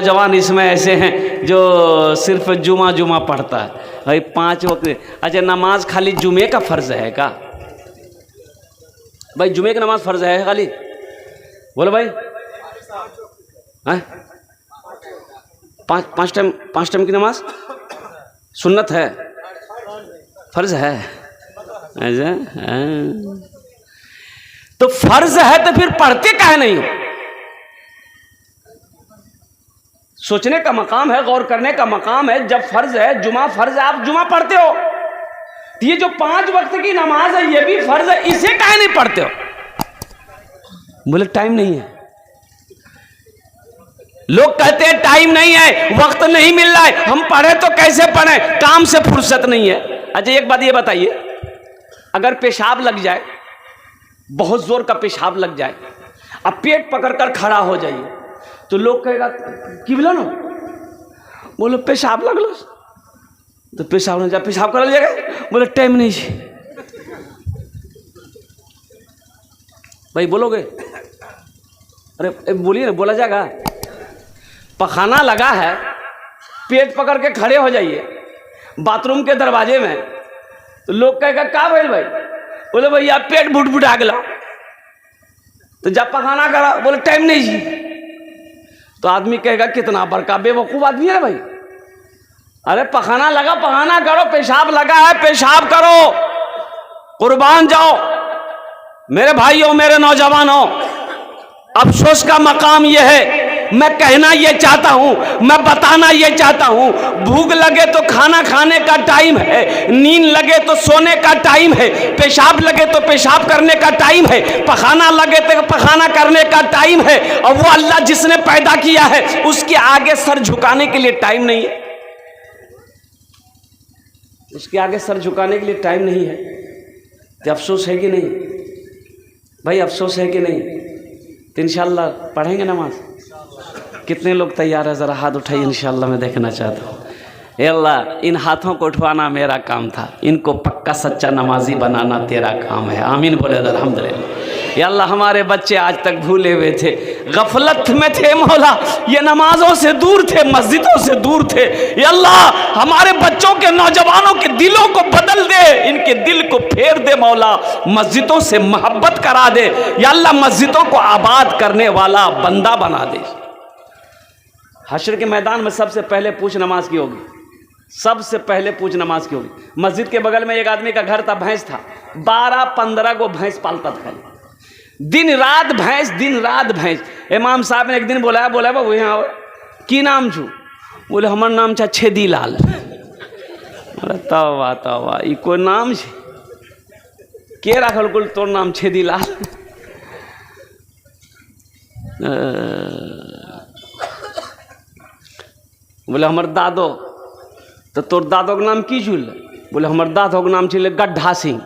नौजवान इसमें ऐसे हैं जो सिर्फ जुमा जुमा पढ़ता है भाई 5 वक्त। अच्छा नमाज खाली जुमे का फ़र्ज़ है का भाई? जुमे की नमाज फ़र्ज़ है खाली? बोलो भाई। हैं? 5 टाइम की नमाज सुन्नत है, फ़र्ज़ है? ऐसा तो फ़र्ज़ है तो फिर पढ़ते काहे नहीं हो? सोचने का मकाम है, गौर करने का मकाम है। जब फ़र्ज़ है, जुमा फ़र्ज़ है, आप जुमा पढ़ते हो, तो ये जो 5 वक्त की नमाज है ये भी फ़र्ज़ है, इसे काहे नहीं पढ़ते हो? बोले टाइम नहीं है। लोग कहते हैं टाइम नहीं है, वक्त नहीं मिल रहा है, हम पढ़े तो कैसे पढ़े, काम से फुर्सत नहीं है। अच्छा एक बात ये बताइए, अगर पेशाब लग जाए, बहुत जोर का पेशाब लग जाए, अब पेट पकड़कर खड़ा हो जाइए, तो लोग कहेगा कि बोला ना, बोलो पेशाब लगलो, तो पेशाब नहीं जा, पेशाब कर जाएगा, बोले टाइम नहीं जी। भाई बोलोगे? अरे बोलिए ना, बोला जाएगा। पखाना लगा है, पेट पकड़ के खड़े हो जाइए बाथरूम के दरवाजे में, तो लोग कहेगा क्या भाई? भाई बोले भैया पेट बुटबुटा गया, तो जब पखाना करा, बोले टाइम नहीं जी, तो आदमी कहेगा कितना बड़का बेवकूफ़ आदमी है भाई। अरे पखाना लगा, पखाना करो, पेशाब लगा है, पेशाब करो, कुर्बान जाओ। मेरे भाइयों, मेरे नौजवानों, अफसोस का मकाम यह है, मैं कहना ये चाहता हूं, मैं बताना ये चाहता हूं, भूख लगे तो खाना खाने का टाइम है, नींद लगे तो सोने का टाइम है, पेशाब लगे तो पेशाब करने का टाइम है, पखाना लगे तो पखाना करने का टाइम है। और वो अल्लाह जिसने पैदा किया है उसके आगे सर झुकाने के लिए टाइम नहीं है, उसके आगे सर झुकाने के लिए टाइम नहीं है। तो अफसोस है कि नहीं भाई? अफसोस है कि नहीं? तो इंशाअल्लाह पढ़ेंगे नमाज। कितने लोग तैयार है? ज़रा हाथ उठाइए, इंशाअल्लाह मैं देखना चाहता हूँ। ए अल्लाह, इन हाथों को उठवाना मेरा काम था, इनको पक्का सच्चा नमाजी बनाना तेरा काम है। आमीन बोले अल्हम्दुलिल्लाह। या अल्लाह, हमारे बच्चे आज तक भूले हुए थे, गफलत में थे मौला, ये नमाजों से दूर थे, मस्जिदों से दूर थे। या अल्लाह, हमारे बच्चों के, नौजवानों के दिलों को बदल दे, इनके दिल को फेर दे मौला, मस्जिदों से मोहब्बत करा दे। या अल्लाह, मस्जिदों को आबाद करने वाला बंदा बना दे। हश्र के मैदान में सबसे पहले पूछ नमाज की होगी, सबसे पहले पूछ नमाज की होगी। मस्जिद के बगल में एक आदमी का घर था, भैंस था, 12-15 को भैंस पालता था, दिन रात भैंस, दिन रात भैंस। इमाम साहब ने एक दिन बोला बाबू यहाँ आओ, की नाम छू? बोले हमार नाम छा छेदी लाल। बोले तवा तवा, ई कोई नाम छे? के राखल कुल तोर नाम छेदी लाल? बोले हमर दादो, तो तोर दादो के नाम की छूल? बोले हमर दादो के नाम छे गड्ढा सिंह।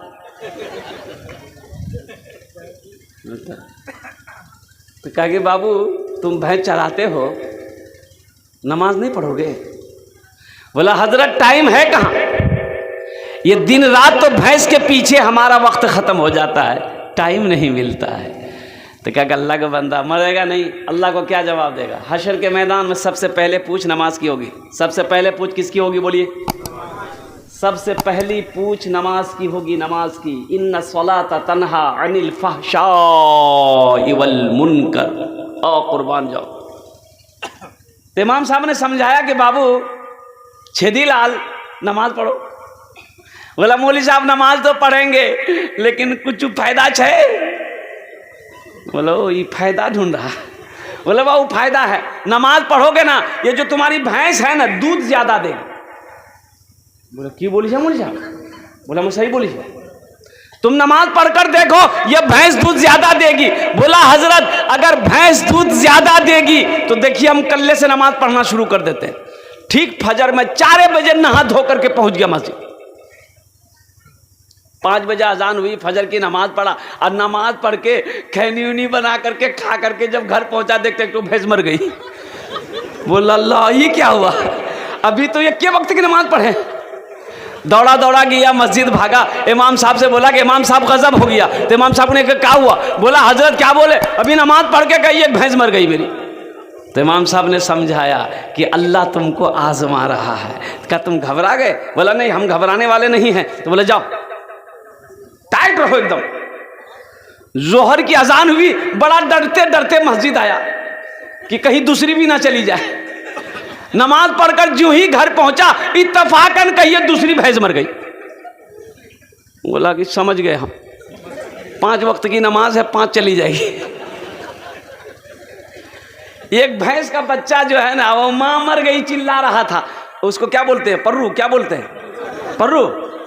तो कहा बाबू तुम भैंस चराते हो, नमाज नहीं पढ़ोगे? बोला हजरत टाइम है कहाँ, ये दिन रात तो भैंस के पीछे हमारा वक्त ख़त्म हो जाता है, टाइम नहीं मिलता है। तो क्या अल्लाह का बंदा मरेगा नहीं, अल्लाह को क्या जवाब देगा? हशर के मैदान में सबसे पहले पूछ नमाज की होगी। सबसे पहले पूछ किसकी होगी? बोलिए। सबसे पहली पूछ नमाज की होगी, नमाज की। इन्ना सलाता तन्हा अनिल फहशाई वल मुनकर। ओ कुर्बान जाओ। तो इमाम साहब ने समझाया कि बाबू छेदी लाल नमाज पढ़ो। बोला मौली साहब नमाज तो पढ़ेंगे लेकिन कुछ फायदा है? बोलो ये फायदा ढूंढ रहा। बोले बाबू फायदा है, नमाज पढ़ोगे ना, ये जो तुम्हारी भैंस है ना दूध ज्यादा देगी। बोले की बोली है मौली साहब? बोला मैं सही बोली है, तुम नमाज पढ़कर देखो ये भैंस दूध ज्यादा देगी। बोला हजरत अगर भैंस दूध ज्यादा देगी तो देखिए हम कल्ले से नमाज पढ़ना शुरू कर देते हैं। ठीक फजर में 4 बजे नहा धो करके पहुंच गया मस्जिद, 5 बजे अजान हुई, फजर की नमाज पढ़ा, और नमाज पढ़ के खैनी उनी बना करके खा करके जब घर पहुंचा देखते तो भैंस मर गई। बोला अल्लाह ये क्या हुआ, अभी तो ये क्या वक्त की नमाज पढ़े। दौड़ा दौड़ा गया मस्जिद, भागा, इमाम साहब से बोला कि इमाम साहब गजब हो गया। तो इमाम साहब ने कहा क्या हुआ? बोला हजरत क्या बोले? अभी नमाज पढ़ के कही एक भैंस मर गई मेरी। तो इमाम साहब ने समझाया कि अल्लाह तुमको आजमा रहा है। क्या तुम घबरा गए? बोला नहीं, हम घबराने वाले नहीं हैं। तो बोले जाओ टाइट रहो एकदम। जोहर की अजान हुई, बड़ा डरते डरते मस्जिद आया कि कहीं दूसरी भी ना चली जाए। नमाज पढ़कर जो ही घर पहुंचा, इत्तफाकन कहिए दूसरी भैंस मर गई। बोला कि समझ गए हम, 5 वक्त की नमाज है, 5 चली जाएगी। एक भैंस का बच्चा जो है ना, वो मां मर गई चिल्ला रहा था। उसको क्या बोलते हैं? पर्रू। क्या बोलते हैं? पर्रू।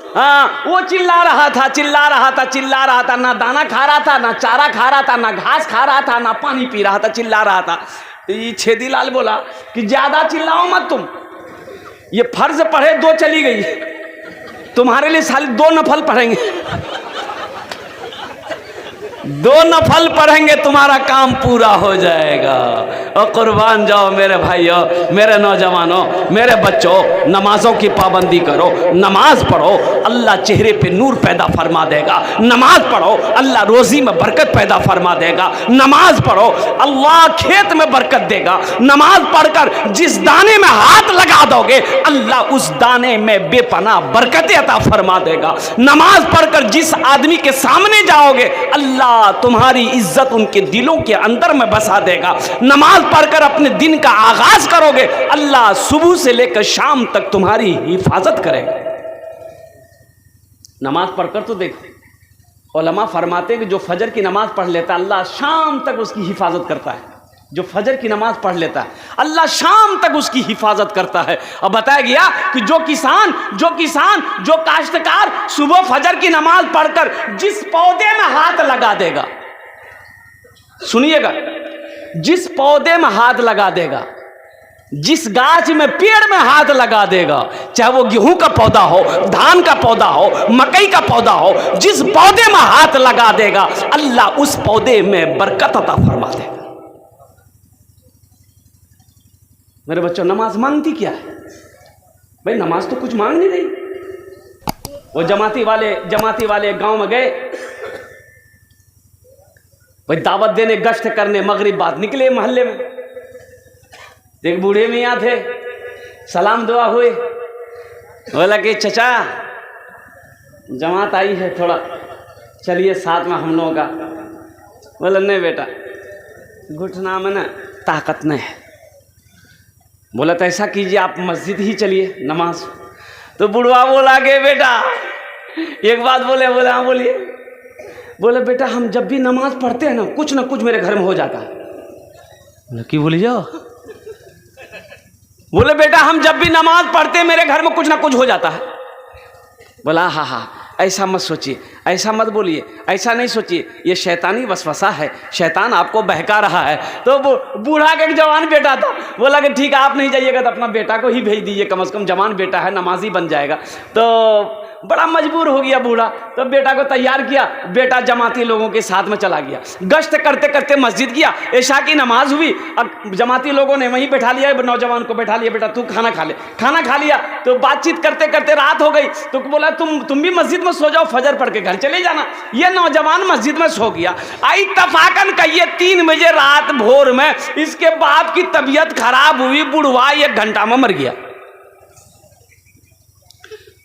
हाँ, वो चिल्ला रहा था, चिल्ला रहा था, चिल्ला रहा था। ना दाना खा रहा था, ना चारा खा रहा था, ना घास खा रहा था, ना पानी पी रहा था, चिल्ला रहा था। ये छेदीलाल बोला कि ज्यादा चिल्लाओ मत तुम, ये फर्ज पढ़े 2 चली गई, तुम्हारे लिए साली 2 नफल पढ़ेंगे, 2 नफल पढ़ेंगे, तुम्हारा काम पूरा हो जाएगा। और कुर्बान जाओ मेरे भाइयों, मेरे नौजवानों, मेरे बच्चों, नमाजों की पाबंदी करो। नमाज पढ़ो, अल्लाह चेहरे पे नूर पैदा फरमा देगा। नमाज पढ़ो, अल्लाह रोजी में बरकत पैदा फरमा देगा। नमाज पढ़ो, अल्लाह खेत में बरकत देगा। नमाज पढ़कर जिस दाने में हाथ लगा दोगे, अल्लाह उस दाने में बेपनाह बरकत अता फरमा देगा। नमाज पढ़कर जिस आदमी के सामने जाओगे, अल्लाह तुम्हारी इज्जत उनके दिलों के अंदर में बसा देगा। नमाज पढ़कर अपने दिन का आगाज करोगे, अल्लाह सुबह से लेकर शाम तक तुम्हारी हिफाजत करेगा। नमाज पढ़कर तो देखो, उलमा फरमाते हैं कि जो फजर की नमाज पढ़ लेता है, अल्लाह शाम तक उसकी हिफाजत करता है। जो फजर की नमाज पढ़ लेता है, अल्लाह शाम तक उसकी हिफाजत करता है। अब बताया गया कि जो किसान जो काश्तकार सुबह फजर की नमाज पढ़कर जिस पौधे में हाथ लगा देगा, सुनिएगा, जिस पौधे में हाथ लगा देगा, जिस गाछ में पेड़ में हाथ लगा देगा, चाहे वो गेहूं का पौधा हो, धान का पौधा हो, मकई का पौधा हो, जिस पौधे में हाथ लगा देगा, अल्लाह उस पौधे में बरकत अता फरमा देगा। मेरे बच्चों, नमाज मांगती क्या है भाई? नमाज तो कुछ मांग नहीं रही। वो जमाती वाले गांव में गए भाई, दावत देने, गश्त करने, मगरिब बाद निकले मोहल्ले में। एक बूढ़े मियाँ थे, सलाम दुआ हुए। बोला कि चचा जमात आई है, थोड़ा चलिए साथ में हम लोगों का। बोला नहीं बेटा, घुटना में ना ताकत नहीं है। बोला तो ऐसा कीजिए, आप मस्जिद ही चलिए नमाज। तो बुढ़वा बोला कि बेटा एक बात बोले। हाँ बोलिए। बोले बेटा, हम जब भी नमाज पढ़ते हैं ना कुछ मेरे घर में हो जाता है। बोले क्यों? बोली जाओ। बोले बेटा, हम जब भी नमाज पढ़ते हैं मेरे घर में कुछ ना कुछ हो जाता है। बोला हाँ, ऐसा मत सोचिए, ऐसा मत बोलिए, ऐसा नहीं सोचिए, ये शैतानी वसवसा है, शैतान आपको बहका रहा है। तो बूढ़ा का एक जवान बेटा था, बोला कि ठीक है, आप नहीं जाइएगा तो अपना बेटा को ही भेज दीजिए, कम से कम जवान बेटा है, नमाजी बन जाएगा। तो बड़ा मजबूर हो गया बूढ़ा, तो बेटा को तैयार किया। बेटा जमाती लोगों के साथ में चला गया। गश्त करते करते मस्जिद गया, ऐशा की नमाज हुई। अब जमाती लोगों ने वहीं बैठा लिया, नौजवान को बैठा लिया, बेटा तू खाना खा ले। खाना खा लिया तो बातचीत करते करते रात हो गई। तो बोला तुम भी मस्जिद में सो जाओ, फजर पढ़ के घर चले जाना। ये नौजवान मस्जिद में सो गया। आई तफाकन कहिए 3 बजे रात भोर में इसके बाप की तबीयत खराब हुई, बुढ़वा 1 घंटा में मर गया।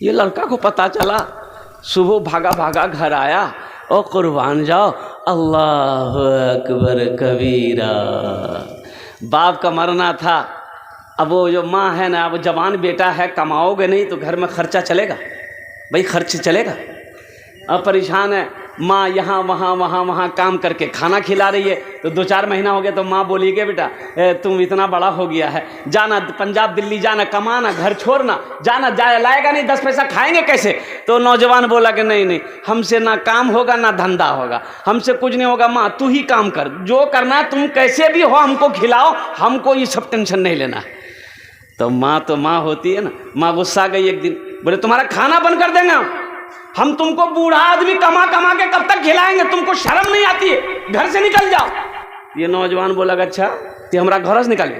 ये लड़का को पता चला, सुबह भागा घर आया। ओ कुर्बान जाओ, अल्लाह अकबर कबीरा। बाप का मरना था। अब वो जो माँ है ना, वो जवान बेटा है, कमाओगे नहीं तो घर में खर्चा चलेगा भाई, खर्च चलेगा। अब परेशान है माँ, यहाँ वहाँ काम करके खाना खिला रही है। तो 2-4 महीना हो गया तो माँ बोली कि बेटा तुम इतना बड़ा हो गया है, जाना पंजाब दिल्ली जाना, कमाना, घर छोड़ना, जाना लाएगा नहीं, 10 पैसा खाएंगे कैसे? तो नौजवान बोला कि नहीं, हमसे ना काम होगा ना धंधा होगा, हमसे कुछ नहीं होगा। माँ तू ही काम कर, जो करना है तुम कैसे भी हो हमको खिलाओ, हमको ये सब टेंशन नहीं लेना है। तो माँ होती है ना, माँ गुस्सा गई एक दिन, बोले तुम्हारा खाना बंद कर देंगे हम तुमको बूढ़ा आदमी कमा के कब तक खिलाएंगे? तुमको शर्म नहीं आती है? घर से निकल जाओ। ये नौजवान बोला अच्छा ते हमारा घर से निकाल।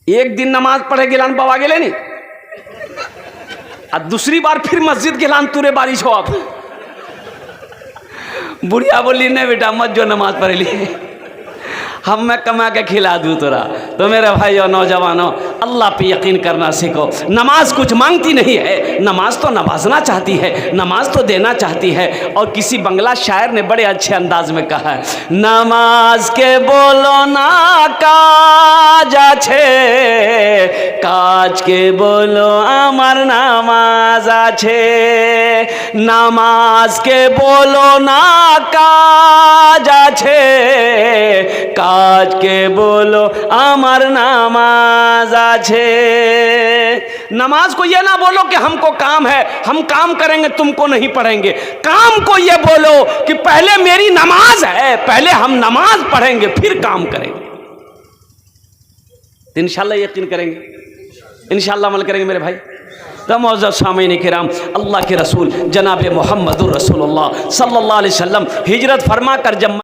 एक दिन नमाज पढ़े गिलान बाबा गेले नहीं, और दूसरी बार फिर मस्जिद गिलान तुरे बारिश हो। आप बुढ़िया बोली नहीं बेटा मत जो नमाज पढ़े ली, हम मैं कमा के खिला दूँ तोरा। तो मेरे भाइयों नौजवानों, अल्लाह पे यकीन करना सीखो। नमाज कुछ मांगती नहीं है, नमाज तो नवाजना चाहती है, नमाज तो देना चाहती है। और किसी बंगला शायर ने बड़े अच्छे अंदाज में कहा है, नमाज के बोलो ना काज आछे, काज के बोलो आमार नामाज आछे। नामाज के बोलो ना काज आछे, काज के बोलो आमार नामाज आछे। नमाज को ये ना बोलो कि हमको काम है, हम काम करेंगे, तुमको नहीं पढ़ेंगे। काम को ये बोलो कि पहले मेरी नमाज है, पहले हम नमाज पढ़ेंगे फिर काम करेंगे। तो इंशाल्लाह यकीन करेंगे, इंशाल्लाह अमल करेंगे मेरे भाई। तो मौजूद सामीन किराम, अल्लाह के रसूल जनाब मुहम्मदुर रसूलुल्लाह सल्लल्लाहु अलैहि वसल्लम हिजरत फरमा कर जब